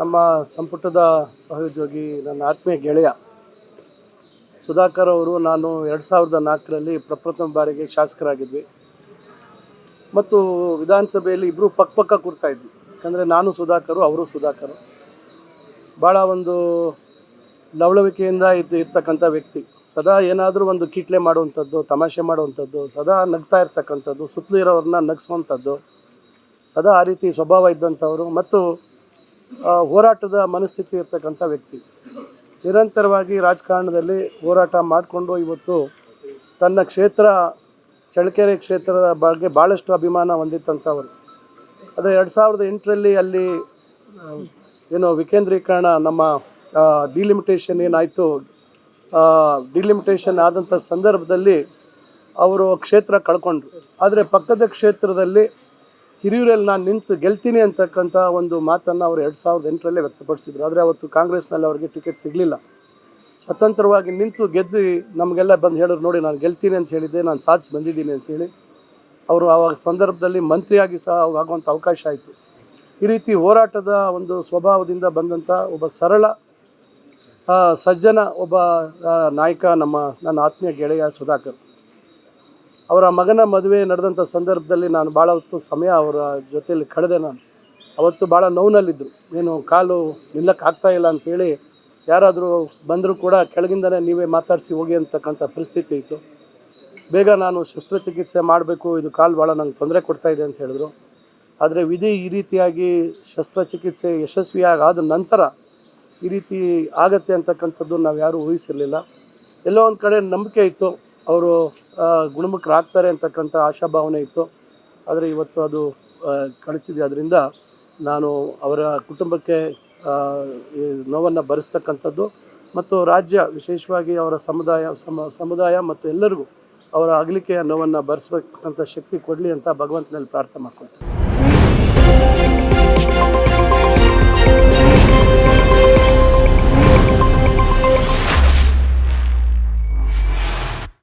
ನಮ್ಮ ಸಂಪುಟದ ಸಹೋದ್ಯೋಗಿ ನನ್ನ ಆತ್ಮೀಯ ಗೆಳೆಯ ಸುಧಾಕರ್ ಅವರು ನಾನು 2004ರಲ್ಲಿ ಪ್ರಪ್ರಥಮ ಬಾರಿಗೆ ಶಾಸಕರಾಗಿದ್ವಿ ಮತ್ತು ವಿಧಾನಸಭೆಯಲ್ಲಿ ಇಬ್ಬರು ಪಕ್ಕ ಕೂರ್ತಾ ಇದ್ವಿ. ಯಾಕಂದರೆ ನಾನು ಸುಧಾಕರು, ಅವರು ಸುಧಾಕರು. ಭಾಳ ಒಂದು ಲವಲವಿಕೆಯಿಂದ ಇರ್ತಕ್ಕಂಥ ವ್ಯಕ್ತಿ. ಸದಾ ಏನಾದರೂ ಒಂದು ಕೀಟ್ಲೆ ಮಾಡುವಂಥದ್ದು, ತಮಾಷೆ ಮಾಡುವಂಥದ್ದು, ಸದಾ ನಗ್ತಾ ಇರ್ತಕ್ಕಂಥದ್ದು, ಸುತ್ತಲೂ ಇರೋರನ್ನ ನಗಿಸುವಂಥದ್ದು, ಸದಾ ಆ ರೀತಿ ಸ್ವಭಾವ ಇದ್ದಂಥವರು ಮತ್ತು ಹೋರಾಟದ ಮನಸ್ಥಿತಿ ಇರ್ತಕ್ಕಂಥ ವ್ಯಕ್ತಿ. ನಿರಂತರವಾಗಿ ರಾಜಕಾರಣದಲ್ಲಿ ಹೋರಾಟ ಮಾಡಿಕೊಂಡು ಇವತ್ತು ತನ್ನ ಕ್ಷೇತ್ರ ಚಳ್ಳಕೆರೆ ಕ್ಷೇತ್ರದ ಬಗ್ಗೆ ಭಾಳಷ್ಟು ಅಭಿಮಾನ ಹೊಂದಿತ್ತಂಥವರು. ಅದೇ 2008ರಲ್ಲಿ ಅಲ್ಲಿ ಏನೋ ವಿಕೇಂದ್ರೀಕರಣ ನಮ್ಮ ಡಿಲಿಮಿಟೇಷನ್ ಏನಾಯಿತು, ಡಿಲಿಮಿಟೇಷನ್ ಆದಂಥ ಸಂದರ್ಭದಲ್ಲಿ ಅವರು ಕ್ಷೇತ್ರ ಕಳ್ಕೊಂಡ್ರು. ಆದರೆ ಪಕ್ಕದ ಕ್ಷೇತ್ರದಲ್ಲಿ ಹಿರಿಯೂರಲ್ಲಿ ನಾನು ನಿಂತು ಗೆಲ್ತೀನಿ ಅಂತಕ್ಕಂಥ ಒಂದು ಮಾತನ್ನು ಅವರು 2008ರಲ್ಲೇ ವ್ಯಕ್ತಪಡಿಸಿದ್ರು. ಆದರೆ ಅವತ್ತು ಕಾಂಗ್ರೆಸ್ನಲ್ಲಿ ಅವರಿಗೆ ಟಿಕೆಟ್ ಸಿಗಲಿಲ್ಲ. ಸ್ವತಂತ್ರವಾಗಿ ನಿಂತು ಗೆದ್ದು ನಮಗೆಲ್ಲ ಬಂದು ಹೇಳಿದ್ರು, ನೋಡಿ ನಾನು ಗೆಲ್ತೀನಿ ಅಂತ ಹೇಳಿದ್ದೆ, ನಾನು ಸಾಧಿಸಿ ಬಂದಿದ್ದೀನಿ ಅಂಥೇಳಿ. ಅವರು ಆವಾಗ ಸಂದರ್ಭದಲ್ಲಿ ಮಂತ್ರಿಯಾಗಿ ಸಹ ಆಗುವಂಥ ಅವಕಾಶ ಆಯಿತು. ಈ ರೀತಿ ಹೋರಾಟದ ಒಂದು ಸ್ವಭಾವದಿಂದ ಬಂದಂಥ ಒಬ್ಬ ಸರಳ ಸಜ್ಜನ ಒಬ್ಬ ನಾಯಕ ನನ್ನ ಆತ್ಮೀಯ ಗೆಳೆಯ ಸುಧಾಕರ್. ಅವರ ಮಗನ ಮದುವೆ ನಡೆದಂಥ ಸಂದರ್ಭದಲ್ಲಿ ನಾನು ಭಾಳ ಹೊತ್ತು ಸಮಯ ಅವರ ಜೊತೆಯಲ್ಲಿ ಕಳೆದೆ. ನಾನು ಅವತ್ತು ಭಾಳ ನೋವಿನಲ್ಲಿದ್ದರು. ಏನು ಕಾಲು ನಿಲ್ಲಕ್ಕಾಗ್ತಾಯಿಲ್ಲ ಅಂಥೇಳಿ ಯಾರಾದರೂ ಬಂದರೂ ಕೂಡ ಕೆಳಗಿಂದನೇ ನೀವೇ ಮಾತಾಡಿಸಿ ಹೋಗಿ ಅಂತಕ್ಕಂಥ ಪರಿಸ್ಥಿತಿ ಇತ್ತು. ಬೇಗ ನಾನು ಶಸ್ತ್ರಚಿಕಿತ್ಸೆ ಮಾಡಬೇಕು, ಇದು ಕಾಲು ಭಾಳ ನಂಗೆ ತೊಂದರೆ ಕೊಡ್ತಾಯಿದೆ ಅಂತ ಹೇಳಿದ್ರು. ಆದರೆ ವಿಧಿ ಈ ರೀತಿಯಾಗಿ ಶಸ್ತ್ರಚಿಕಿತ್ಸೆ ಯಶಸ್ವಿಯಾಗಿ ಆದ ನಂತರ ಈ ರೀತಿ ಆಗತ್ತೆ ಅಂತಕ್ಕಂಥದ್ದು ನಾವು ಯಾರೂ ಊಹಿಸಿರಲಿಲ್ಲ. ಎಲ್ಲೋ ಒಂದು ಕಡೆ ನಂಬಿಕೆ ಇತ್ತು, ಅವರು ಗುಣಮುಖರಾಗ್ತಾರೆ ಅಂತಕ್ಕಂಥ ಆಶಾಭಾವನೆ ಇತ್ತು. ಆದರೆ ಇವತ್ತು ಅದು ಕಳಚಿದೆ. ಅದರಿಂದ ನಾನು ಅವರ ಕುಟುಂಬಕ್ಕೆ ನೋವನ್ನು ಭರಿಸ್ತಕ್ಕಂಥದ್ದು ಮತ್ತು ರಾಜ್ಯ ವಿಶೇಷವಾಗಿ ಅವರ ಸಮುದಾಯ ಮತ್ತು ಎಲ್ಲರಿಗೂ ಅವರ ಅಗಲಿಕೆಯ ನೋವನ್ನು ಭರಿಸಬೇಕಂತ ಶಕ್ತಿ ಕೊಡಲಿ ಅಂತ ಭಗವಂತನಲ್ಲಿ ಪ್ರಾರ್ಥನೆ ಮಾಡ್ಕೊಳ್ತೀನಿ.